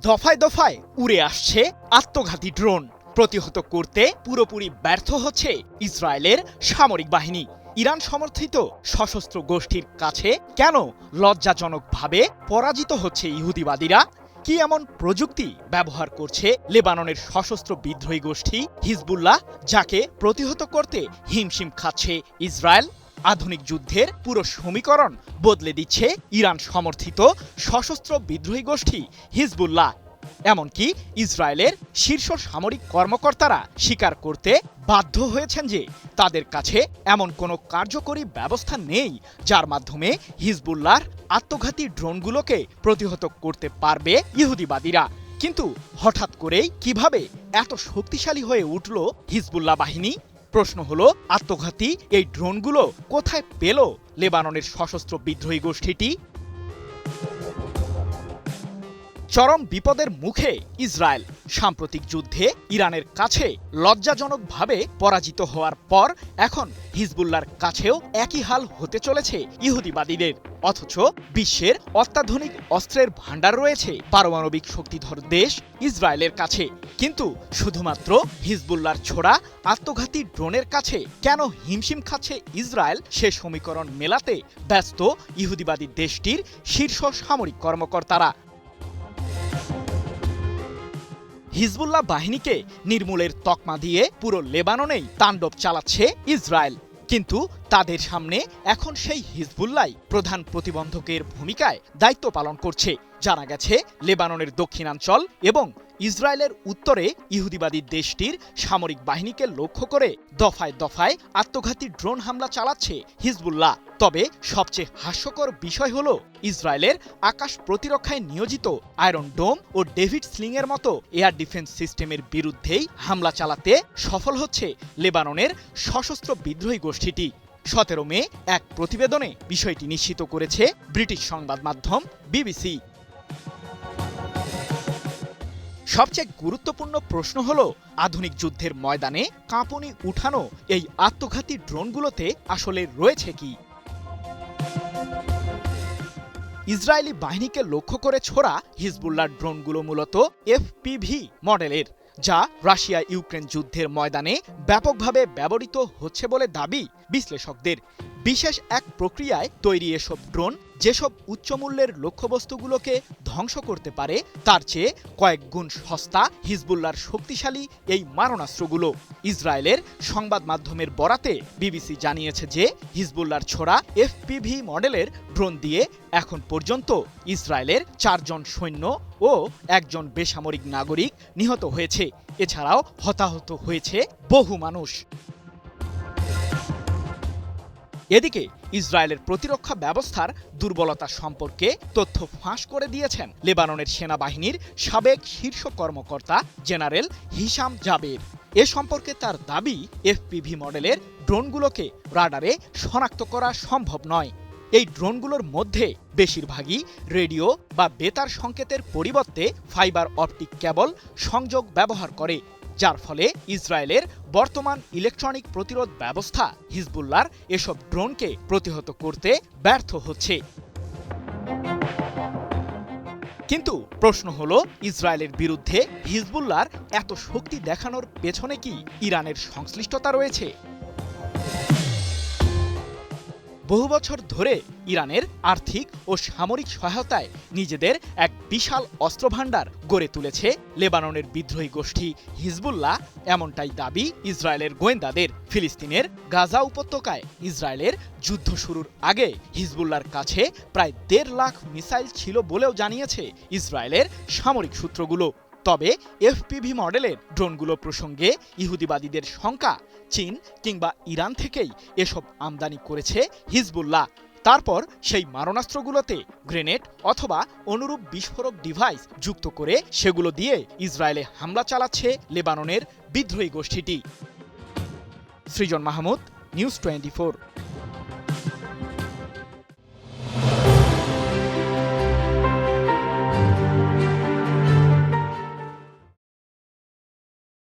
দফায় দফায় উড়ে আসছে আত্মঘাতী ড্রোন। প্রতিহত করতে পুরোপুরি ব্যর্থ হচ্ছে ইসরায়েলের সামরিক বাহিনী। ইরান সমর্থিত সশস্ত্র গোষ্ঠীর কাছে কেন লজ্জাজনকভাবে পরাজিত হচ্ছে ইহুদিবাদীরা? কি এমন প্রযুক্তি ব্যবহার করছে লেবাননের সশস্ত্র বিদ্রোহী গোষ্ঠী হিজবুল্লাহ, যাকে প্রতিহত করতে হিমশিম খাচ্ছে ইসরায়েল? আধুনিক যুদ্ধের পুরো সমীকরণ বদলে দিচ্ছে ইরান সমর্থিত সশস্ত্র বিদ্রোহী গোষ্ঠী হিজবুল্লাহ। এমনকি ইসরায়েলের শীর্ষ সামরিক কর্মকর্তারা স্বীকার করতে বাধ্য হয়েছেন যে তাদের কাছে এমন কোনো কার্যকরী ব্যবস্থা নেই যার মাধ্যমে হিজবুল্লাহর আত্মঘাতী ড্রোনগুলোকে প্রতিহত করতে পারবে ইহুদিবাদীরা। কিন্তু হঠাৎ করেই কিভাবে এত শক্তিশালী হয়ে উঠল হিজবুল্লাহ বাহিনী? প্রশ্ন হলো, আত্মঘাতী এই ড্রোনগুলো কোথায় পেল লেবাননের সশস্ত্র বিদ্রোহী গোষ্ঠীটি? চরম বিপদের মুখে ইসরায়েল। সাম্প্রতিক যুদ্ধে ইরানের কাছে লজ্জাজনকভাবে পরাজিত হওয়ার পর এখন হিজবুল্লাহর কাছেও একই হাল হতে চলেছে ইহুদিবাদীদের। অথচ বিশ্বের অত্যাধুনিক অস্ত্রের ভাণ্ডার রয়েছে পারমাণবিক শক্তিধর দেশ ইসরায়েলের কাছে। কিন্তু শুধুমাত্র হিজবুল্লাহর ছোড়া আত্মঘাতী ড্রোনের কাছে কেন হিমশিম খাচ্ছে ইসরায়েল, সে সমীকরণ মেলাতে ব্যস্ত ইহুদিবাদী দেশটির শীর্ষ সামরিক কর্মকর্তারা। হিজবুল্লাহ বাহিনীকে নির্মূলের তকমা দিয়ে পুরো লেবাননেই তাণ্ডব চালাচ্ছে ইসরায়েল। কিন্তু তাদের সামনে এখন সেই হিজবুল্লাহ প্রধান প্রতিবন্ধকের ভূমিকায় দায়িত্ব পালন করছে। জানা গেছে, লেবাননের দক্ষিণাঞ্চল এবং ইসরায়েলের উত্তরে ইহুদিবাদী দেশটির সামরিক বাহিনীকে লক্ষ্য করে দফায় দফায় আত্মঘাতী ড্রোন হামলা চালাচ্ছে হিজবুল্লাহ। তবে সবচেয়ে হাস্যকর বিষয় হলো, ইসরায়েলের আকাশ প্রতিরক্ষায় নিয়োজিত আয়রন ডোম ও ডেভিড স্লিংয়ের মতো এয়ার ডিফেন্স সিস্টেমের বিরুদ্ধেই হামলা চালাতে সফল হচ্ছে লেবাননের সশস্ত্র বিদ্রোহী গোষ্ঠীটি। 17 মে এক প্রতিবেদনে বিষয়টি নিশ্চিত করেছে ব্রিটিশ সংবাদ মাধ্যম বিবিসি। সবচেয়ে গুরুত্বপূর্ণ প্রশ্ন হলো, আধুনিক যুদ্ধের ময়দানে কাঁপুনি উঠানো এই আত্মঘাতী ড্রোনগুলোতে আসলে রয়েছে কি? ইসরায়েলি বাহিনীকে লক্ষ্য করে ছোড়া হিজবুল্লাহর ড্রোনগুলো মূলত এফপিভি মডেলের, যা রাশিয়া ইউক্রেন যুদ্ধের ময়দানে ব্যাপকভাবে ব্যবহৃত হচ্ছে বলে দাবি বিশ্লেষকদের। বিশেষ এক প্রক্রিয়ায় তৈরি এসব ড্রোন যেসব উচ্চমূল্যের লক্ষ্যবস্তুগুলোকে ধ্বংস করতে পারে, তার চেয়ে কয়েক গুণ সস্তা হিজবুল্লাহর শক্তিশালী এই মারণাস্ত্রগুলো। ইসরায়েলের সংবাদ মাধ্যমের বরাতে বিবিসি জানিয়েছে যে হিজবুল্লাহর ছোড়া এফপিভি মডেলের ড্রোন দিয়ে এখন পর্যন্ত ইসরায়েলের 4 জন সৈন্য ও 1 জন বেসামরিক নাগরিক নিহত হয়েছে। এছাড়াও হতাহত হয়েছে বহু মানুষ। এদিকে ইসরায়েলের প্রতিরক্ষা ব্যবস্থার দুর্বলতা সম্পর্কে তথ্য ফাঁস করে দিয়েছেন লেবাননের সেনাবাহিনীর সাবেক শীর্ষ কর্মকর্তা জেনারেল হিশাম জাবের। এ সম্পর্কে তার দাবি, এফপিভি মডেলের ড্রোনগুলোকে রাডারে শনাক্ত করা সম্ভব নয়। এই ড্রোনগুলোর মধ্যে বেশিরভাগই রেডিও বা বেতার সংকেতের পরিবর্তে ফাইবার অপটিক কেবল সংযোগ ব্যবহার করে, যার ফলে ইসরায়েলের বর্তমান ইলেকট্রনিক প্রতিরোধ ব্যবস্থা হিজবুল্লাহর এসব ড্রোনকে প্রতিহত করতে ব্যর্থ হচ্ছে। কিন্তু প্রশ্ন হলো, ইসরায়েলের বিরুদ্ধে হিজবুল্লাহর এত শক্তি দেখানোর পেছনে কি ইরানের সংশ্লিষ্টতা রয়েছে? বহু বছর ধরে ইরানের আর্থিক ও সামরিক সহায়তায় নিজেদের এক বিশাল অস্ত্রভাণ্ডার গড়ে তুলেছে লেবাননের বিদ্রোহী গোষ্ঠী হিজবুল্লাহ, এমনটাই দাবি ইসরায়েলের গোয়েন্দাদের। ফিলিস্তিনের গাজা উপত্যকায় ইসরায়েলের যুদ্ধ শুরুর আগে হিজবুল্লাহর কাছে প্রায় 1.5 লাখ মিসাইল ছিল বলেও জানিয়েছে ইসরায়েলের সামরিক সূত্রগুলো। তবে এফপিভি মডেলের ড্রোনগুলো প্রসঙ্গে ইহুদিবাদীদের শঙ্কা, চীন কিংবা ইরান থেকেই এসব আমদানি করেছে হিজবুল্লাহ। তারপর সেই মারণাস্ত্রগুলোতে গ্রেনেড অথবা অনুরূপ বিস্ফোরক ডিভাইস যুক্ত করে সেগুলো দিয়ে ইসরায়েলে হামলা চালাচ্ছে লেবাননের বিদ্রোহী গোষ্ঠীটি। সৃজন মাহমুদ, নিউজ 24।